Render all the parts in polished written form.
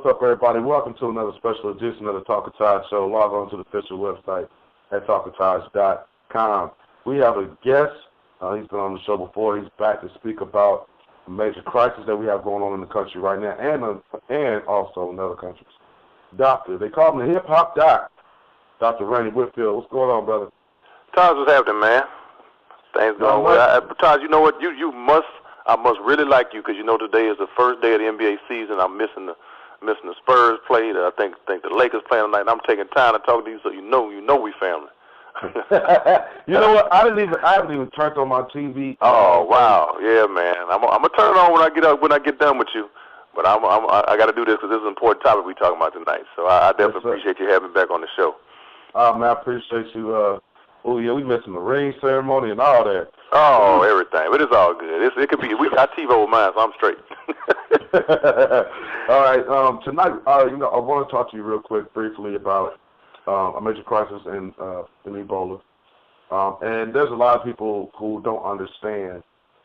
What's up, everybody? Welcome to another special edition of the Talk Tide Show. Log on to the official website at talkatides.com. We have a guest. He's been on the show before. He's back to speak about a major crisis that we have going on in the country right now and also in other countries. Doctor, they call him the hip-hop doc, Dr. Rani Whitfield. What's going on, brother? Taj, what's happening, man? Things going well. Taj, you know what? I must really like you because you know today is the first day of the NBA season. I'm missing the Spurs play. I think the Lakers playing tonight. And I'm taking time to talk to you, so you know we family. You know what? I haven't even turned on my TV. Oh wow, yeah, man. I'm gonna turn it on when I get done with you. But I got to do this because this is an important topic we're talking about tonight. So I definitely appreciate you having me back on the show. Man, I appreciate you. Yeah, we missing the ring ceremony and all that. Oh, everything. But it's all good. It could be. I TiVo mine, so I'm straight. All right. Tonight, I want to talk to you real quick, briefly about a major crisis in Ebola. And there's a lot of people who don't understand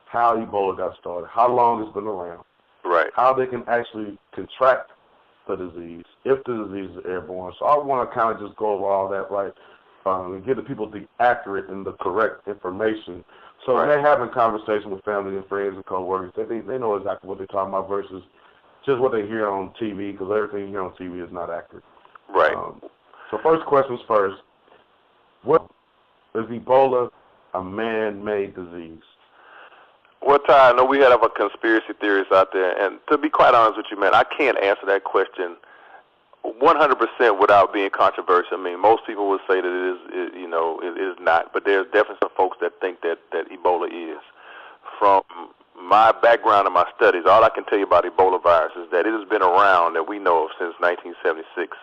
how Ebola got started, how long it's been around, right? How they can actually contract the disease if the disease is airborne. So I want to kind of just go over all that, right? And give the people the accurate and the correct information. So when they're having conversation with family and friends and coworkers, they know exactly what they're talking about versus just what they hear on TV, because everything you hear on TV is not accurate. Right. So first questions first. What is Ebola a man-made disease? Well, Ty, I know we have a conspiracy theorists out there, and to be quite honest with you, man, I can't answer that question 100% without being controversial. I mean, most people would say that it is not, but there's definitely some folks that think that Ebola is. From my background and my studies, all I can tell you about Ebola virus is that it has been around that we know of since 1976.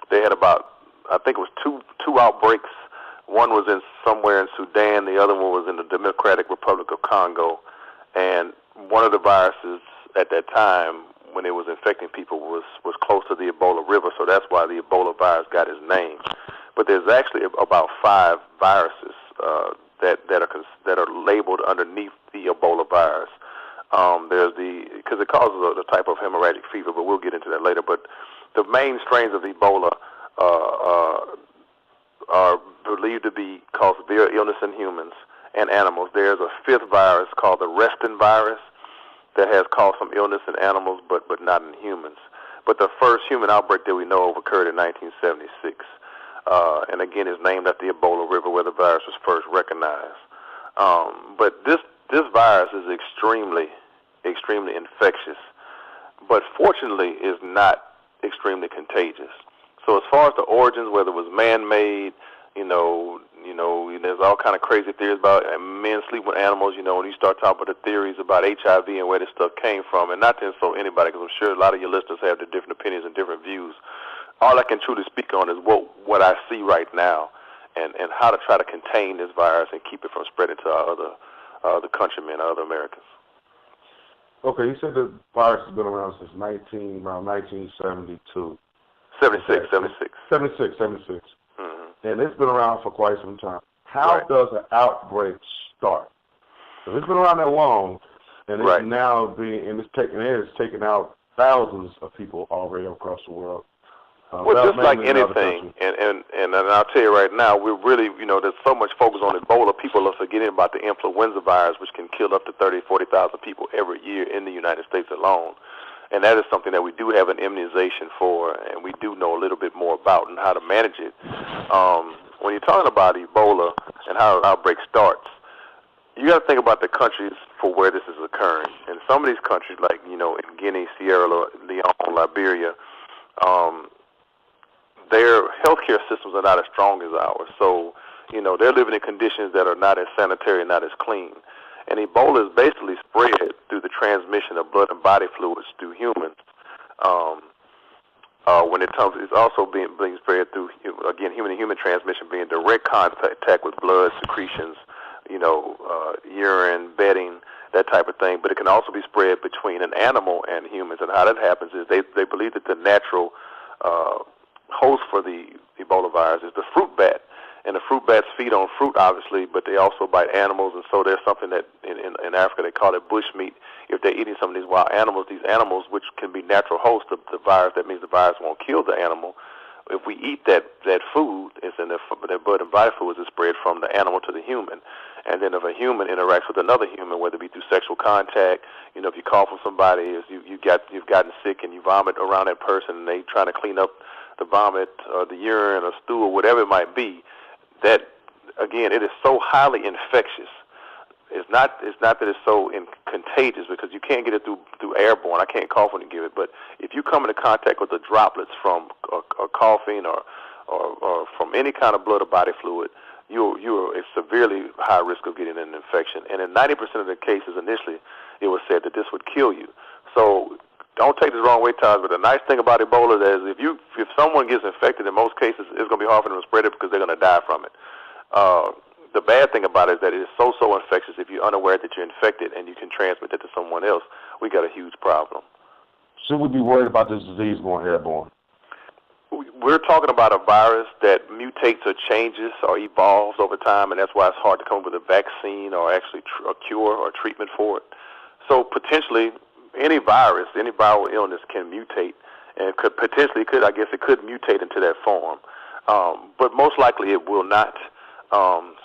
They had about, I think it was two outbreaks. One was somewhere in Sudan, the other one was in the Democratic Republic of Congo, and one of the viruses at that time, when it was infecting people, was close to the Ebola River, so that's why the Ebola virus got its name. But there's actually about 5 viruses that are labeled underneath the Ebola virus. Because it causes a type of hemorrhagic fever, but we'll get into that later. But the main strains of Ebola are believed to cause severe illness in humans and animals. There's a 5th virus called the Reston virus that has caused some illness in animals, but not in humans. But the first human outbreak that we know of occurred in 1976, and again is named after the Ebola River where the virus was first recognized. But this virus is extremely infectious, but fortunately is not extremely contagious. So as far as the origins, whether it was man-made, there's all kind of crazy theories about men sleep with animals, when you start talking about the theories about HIV and where this stuff came from, and not to insult anybody, because I'm sure a lot of your listeners have their different opinions and different views. All I can truly speak on is what I see right now and how to try to contain this virus and keep it from spreading to our other countrymen, our other Americans. Okay, you said the virus has been around since around 1972. 76. Mm-hmm. And it's been around for quite some time. How does an outbreak start? If it's been around that long, and it's now it's taken out thousands of people already across the world. Well, just like anything, and I'll tell you right now, we're really, there's so much focus on Ebola, people are forgetting about the influenza virus, which can kill up to 30,000, 40,000 people every year in the United States alone. And that is something that we do have an immunization for, and we do know a little bit more about and how to manage it. When you're talking about Ebola and how an outbreak starts, you got to think about the countries for where this is occurring. And some of these countries, like, in Guinea, Sierra Leone, Liberia, their healthcare systems are not as strong as ours. So, they're living in conditions that are not as sanitary, not as clean. And Ebola is basically spread through the transmission of blood and body fluids through humans. It's also being spread through, again, human-to-human transmission, being direct contact with blood, secretions, urine, bedding, that type of thing. But it can also be spread between an animal and humans. And how that happens is they believe that the natural host for the Ebola virus is the fruit bat. And the fruit bats feed on fruit, obviously, but they also bite animals. And so there's something that in Africa they call it bush meat. If they're eating some of these wild animals, which can be natural hosts of the virus, that means the virus won't kill the animal. If we eat that food, it's in their blood and body fluids is spread from the animal to the human. And then if a human interacts with another human, whether it be through sexual contact, if you cough on somebody, if you've gotten sick and you vomit around that person, and they trying to clean up the vomit or the urine or stool or whatever it might be, that again, it is so highly infectious. It's not that it's so contagious, because you can't get it through airborne. I can't cough when you give it, but if you come into contact with the droplets from coughing or from any kind of blood or body fluid, you're at severely high risk of getting an infection. And in 90% of the cases initially, it was said that this would kill you. So don't take this the wrong way, Taj, but the nice thing about Ebola is if someone gets infected, in most cases, it's going to be hard for them to spread it because they're going to die from it. The bad thing about it is that it is so infectious. If you're unaware that you're infected and you can transmit that to someone else, we got a huge problem. Should we be worried about this disease going airborne? We're talking about a virus that mutates or changes or evolves over time, and that's why it's hard to come up with a vaccine or actually a cure or treatment for it. So potentially, any virus, any viral illness can mutate, and it could mutate into that form. But most likely it will not.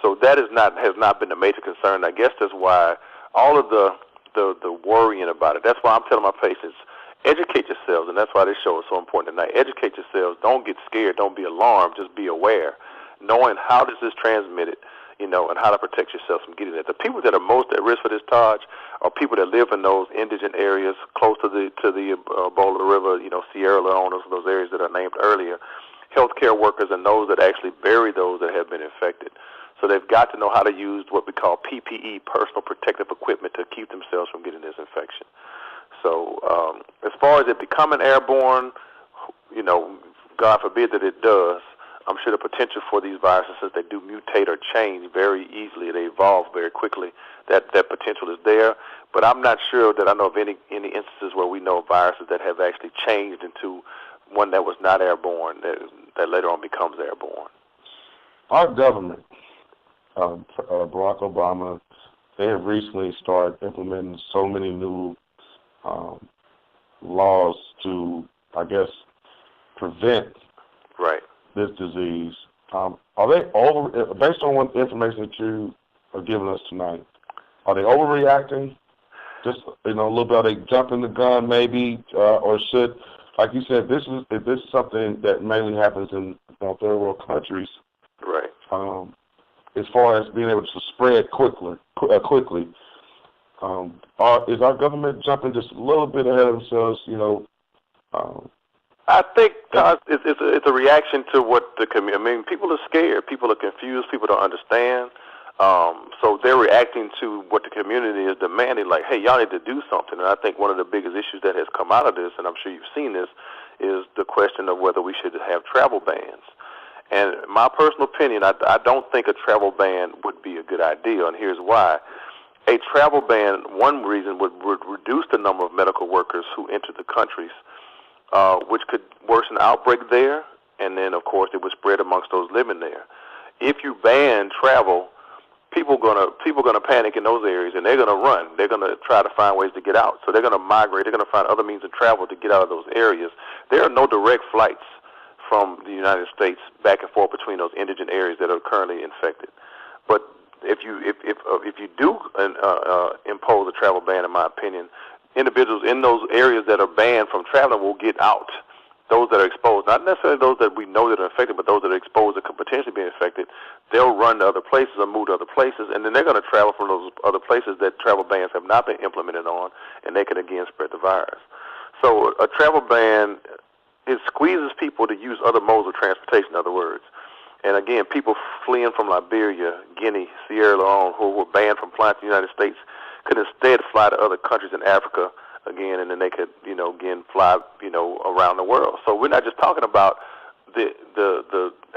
So that has not been a major concern. I guess that's why all of the worrying about it. That's why I'm telling my patients, educate yourselves, and that's why this show is so important tonight. Educate yourselves. Don't get scared. Don't be alarmed. Just be aware, knowing how this is transmitted, and how to protect yourself from getting it. The people that are most at risk for this, Taj, are people that live in those indigent areas close to the Ebola River, Sierra Leone, those areas that are named earlier. Healthcare workers and those that actually bury those that have been infected. So they've got to know how to use what we call PPE, personal protective equipment, to keep themselves from getting this infection. So as far as it becoming airborne, God forbid that it does, I'm sure the potential for these viruses, since they do mutate or change very easily, they evolve very quickly, that potential is there. But I'm not sure that I know of any instances where we know of viruses that have actually changed into one that was not airborne, that later on becomes airborne. Our government, Barack Obama, they have recently started implementing so many new laws to, I guess, prevent this disease. Are they based on what information that you are giving us tonight, are they overreacting? Just, a little bit, are they jumping the gun maybe, or should, like you said, this is something that mainly happens in third world countries. Right. As far as being able to spread quickly, is our government jumping just a little bit ahead of themselves? I think it's a reaction to what the community. I mean, people are scared, people are confused, people don't understand. So they're reacting to what the community is demanding, like, hey, y'all need to do something. And I think one of the biggest issues that has come out of this, and I'm sure you've seen this, is the question of whether we should have travel bans. And my personal opinion, I don't think a travel ban would be a good idea, and here's why. A travel ban, one reason, would reduce the number of medical workers who enter the countries, which could worsen the outbreak there, and then, of course, it would spread amongst those living there. If you ban travel, people gonna panic in those areas, and they're gonna run. They're gonna try to find ways to get out. So they're gonna migrate. They're gonna find other means of travel to get out of those areas. There are no direct flights from the United States back and forth between those indigent areas that are currently infected. But if you do impose a travel ban, in my opinion, individuals in those areas that are banned from traveling will get out. Those that are exposed, not necessarily those that we know that are infected, but those that are exposed that could potentially be infected, they'll run to other places or move to other places, and then they're going to travel from those other places that travel bans have not been implemented on, and they can again spread the virus. So a travel ban, it squeezes people to use other modes of transportation, in other words. And again, people fleeing from Liberia, Guinea, Sierra Leone, who were banned from flying to the United States, could instead fly to other countries in Africa, again, and then they could, again, fly, around the world. So we're not just talking about the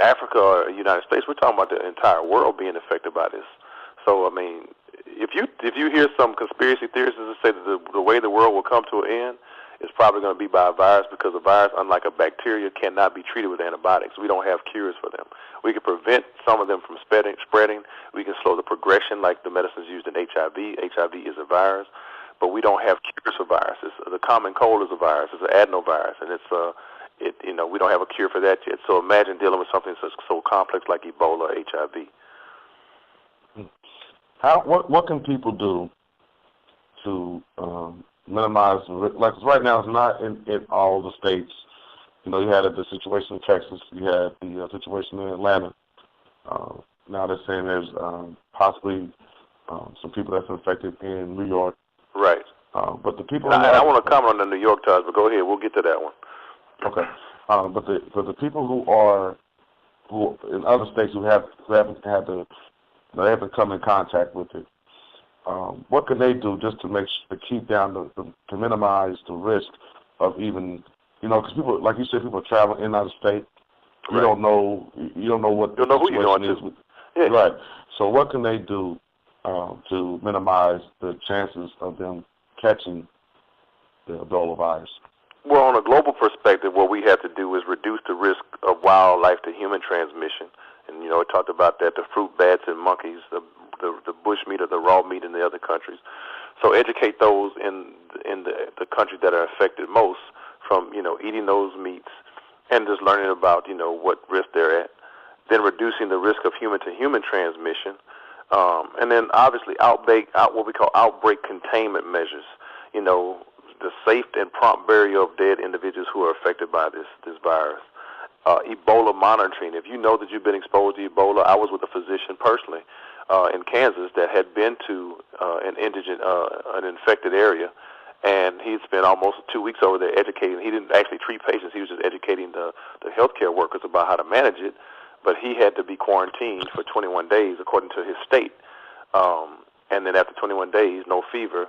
Africa or United States. We're talking about the entire world being affected by this. So, I mean, if you hear some conspiracy theorists that say that the way the world will come to an end it's probably going to be by a virus, because a virus, unlike a bacteria, cannot be treated with antibiotics. We don't have cures for them. We can prevent some of them from spreading. We can slow the progression, like the medicines used in HIV. HIV is a virus, but we don't have cures for viruses. The common cold is a virus. It's an adenovirus, and we don't have a cure for that yet. So imagine dealing with something so complex like Ebola or HIV. What can people do to minimize, like right now it's not in all the states. You know, you had the situation in Texas, you had the situation in Atlanta. Now they're saying there's possibly some people that's infected in New York. Right. But the people. And I want to comment on the New York Times, but go ahead. We'll get to that one. Okay. But the people who in other states who haven't had they haven't come in contact with it. What can they do just to keep down to minimize the risk of even, because people, like you said, people travel in and out of state. You Right. don't know what the who you're going situation to. is. Yeah. Right. So what can they do to minimize the chances of them catching the Ebola virus? Well, on a global perspective, what we have to do is reduce the risk of wildlife to human transmission. And, it talked about that, the fruit bats and monkeys, the bush meat or the raw meat in the other countries. So educate those in the countries that are affected most from, eating those meats and just learning about, what risk they're at. Then reducing the risk of human-to-human transmission. And then obviously what we call outbreak containment measures. The safe and prompt burial of dead individuals who are affected by this virus. Ebola monitoring. If you know that you've been exposed to Ebola, I was with a physician personally in Kansas that had been to an infected area, and he'd spent almost 2 weeks over there educating. He didn't actually treat patients. He was just educating the healthcare workers about how to manage it, but he had to be quarantined for 21 days according to his state. And then after 21 days, no fever,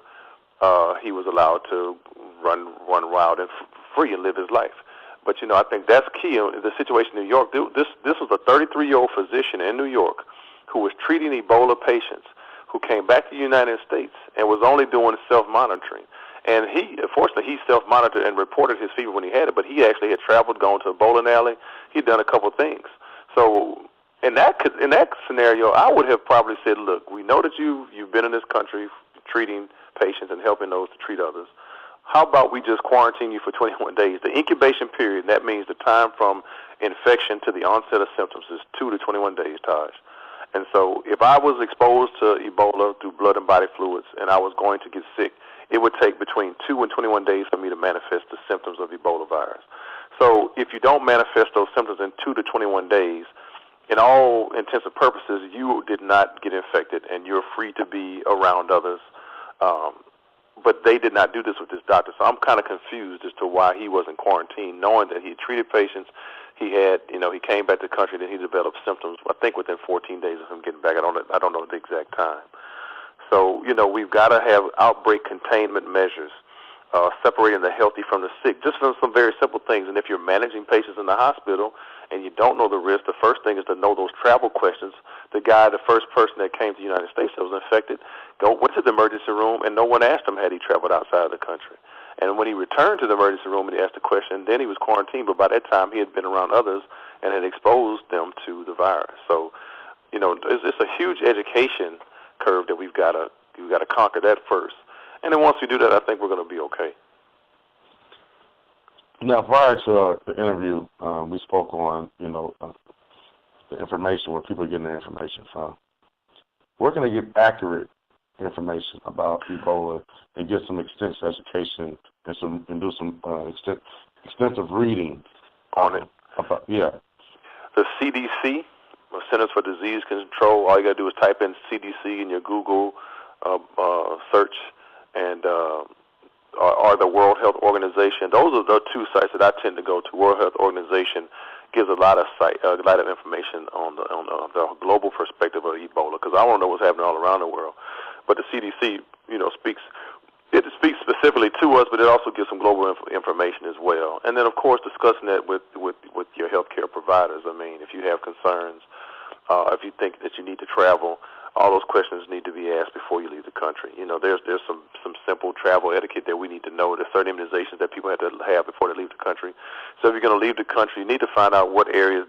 he was allowed to run wild and free and live his life. But, I think that's key. The situation in New York, this was a 33-year-old physician in New York who was treating Ebola patients who came back to the United States and was only doing self-monitoring. And fortunately, he self-monitored and reported his fever when he had it, but he actually had traveled, gone to a bowling alley. He'd done a couple things. So in that scenario, I would have probably said, look, we know that you've been in this country treating patients and helping those to treat others. How about we just quarantine you for 21 days? The incubation period, that means the time from infection to the onset of symptoms, is 2 to 21 days, Taj. And so if I was exposed to Ebola through blood and body fluids and I was going to get sick, it would take between 2 and 21 days for me to manifest the symptoms of Ebola virus. So if you don't manifest those symptoms in 2 to 21 days, in all intents and purposes, you did not get infected and you're free to be around others. But they did not do this with this doctor, so I'm kind of confused as to why he wasn't quarantined, knowing that he treated patients. He came back to the country, then he developed symptoms, I think within 14 days of him getting back. I don't know the exact time. So, we've got to have outbreak containment measures, separating the healthy from the sick, just some very simple things. And if you're managing patients in the hospital and you don't know the risk, the first thing is to know those travel questions. The first person that came to the United States that was infected, went to the emergency room, and no one asked him had he traveled outside of the country. And when he returned to the emergency room and he asked the question, then he was quarantined, but by that time he had been around others and had exposed them to the virus. So, it's a huge education curve that we've got to conquer that first. And then once we do that, I think we're going to be okay. Now, prior to the interview, we spoke on, the information, where people are getting their information from. We're going to get accurate information about Ebola and get some extensive education and do some extensive reading on it. The CDC, the Centers for Disease Control, all you got to do is type in CDC in your Google search, and or the World Health Organization. Those are the two sites that I tend to go to. World Health Organization gives a lot of information on the global perspective of Ebola, because I want to know what's happening all around the world. But the CDC, speaks specifically to us, but it also gives some global information as well. And then, of course, discussing that with your healthcare providers. I mean, if you have concerns, if you think that you need to travel, all those questions need to be asked before you leave the country. There's some simple travel etiquette that we need to know. There's certain immunizations that people have to have before they leave the country. So if you're going to leave the country, you need to find out what areas,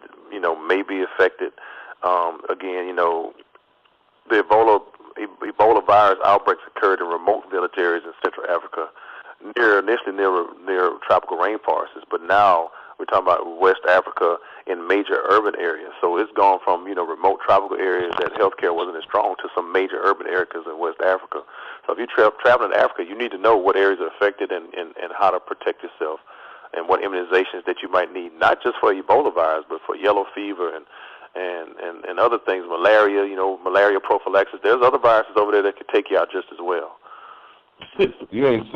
may be affected. Again, the Ebola virus outbreaks occurred in remote village areas in Central Africa, initially near tropical rainforests, but now we're talking about West Africa in major urban areas. So it's gone from, remote tropical areas that healthcare wasn't as strong to some major urban areas in West Africa. So if you're traveling to Africa, you need to know what areas are affected and how to protect yourself and what immunizations that you might need, not just for Ebola virus, but for yellow fever and other things, malaria, malaria prophylaxis. There's other viruses over there that could take you out just as well. You ain't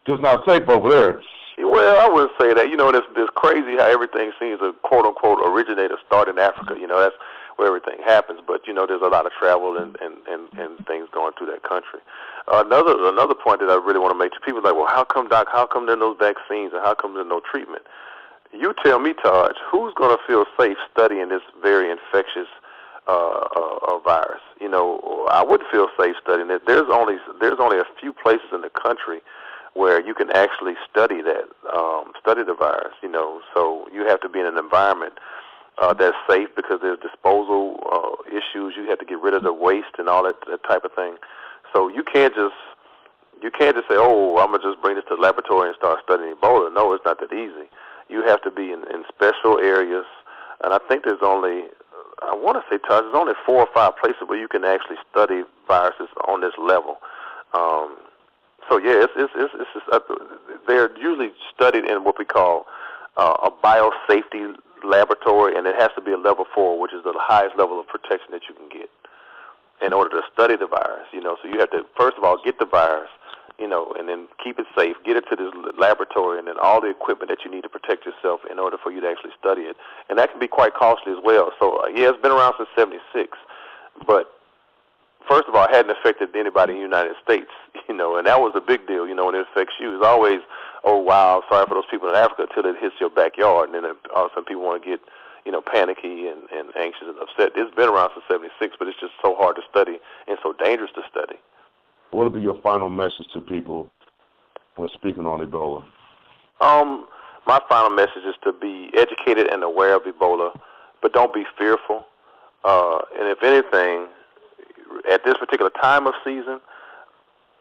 just not safe over there. Well, I wouldn't say that. It's crazy how everything seems to, quote-unquote, originate or start in Africa. That's where everything happens. But, there's a lot of travel and things going through that country. Another point that I really want to make to people is like, well, how come, Doc, how come there are no vaccines and how come there's no treatment? You tell me, Taj, who's going to feel safe studying this very infectious virus? I wouldn't feel safe studying it. There's only a few places in the country where you can actually study the virus. So you have to be in an environment that's safe because there's disposal issues. You have to get rid of the waste and all that type of thing. So you can't just say, oh, I'm gonna just bring this to the laboratory and start studying Ebola. No, it's not that easy. You have to be in special areas, and I think there's only, I want to say, Todd, there's only 4 or 5 places where you can actually study viruses on this level. So yeah, they're usually studied in what we call a biosafety laboratory, and it has to be a level 4, which is the highest level of protection that you can get in order to study the virus. So you have to first of all get the virus, and then keep it safe, get it to this laboratory, and then all the equipment that you need to protect yourself in order for you to actually study it. And that can be quite costly as well. So, yeah, it's been around since '76, but first of all, it hadn't affected anybody in the United States, and that was a big deal, when it affects you. It's always, oh, wow, sorry for those people in Africa until it hits your backyard, and then all of a sudden people want to get, panicky and anxious and upset. It's been around since '76, but it's just so hard to study and so dangerous to study. What would be your final message to people when speaking on Ebola? My final message is to be educated and aware of Ebola, but don't be fearful. And if anything, at this particular time of season,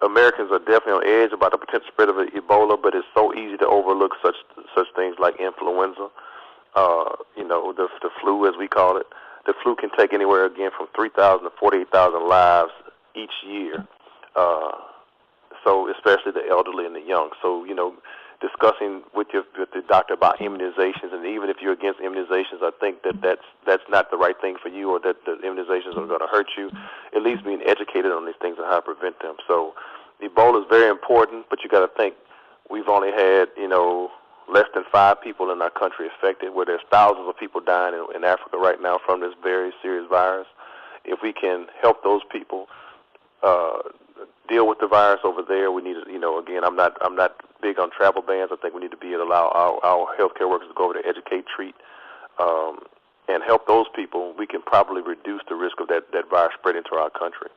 Americans are definitely on edge about the potential spread of Ebola, but it's so easy to overlook such things like influenza, the flu, as we call it. The flu can take anywhere, again, from 3,000 to 48,000 lives each year. So especially the elderly and the young. So, discussing with the doctor about immunizations, and even if you're against immunizations, I think that's not the right thing for you, or that the immunizations are going to hurt you. At least being educated on these things and how to prevent them. So Ebola is very important, but you got to think we've only had, less than 5 people in our country affected, where there's thousands of people dying in Africa right now from this very serious virus. If we can help those people deal with the virus over there, we need to, again, I'm not big on travel bans. I think we need to be able to allow our healthcare workers to go over there, educate, treat, and help those people. We can probably reduce the risk of that virus spreading to our country.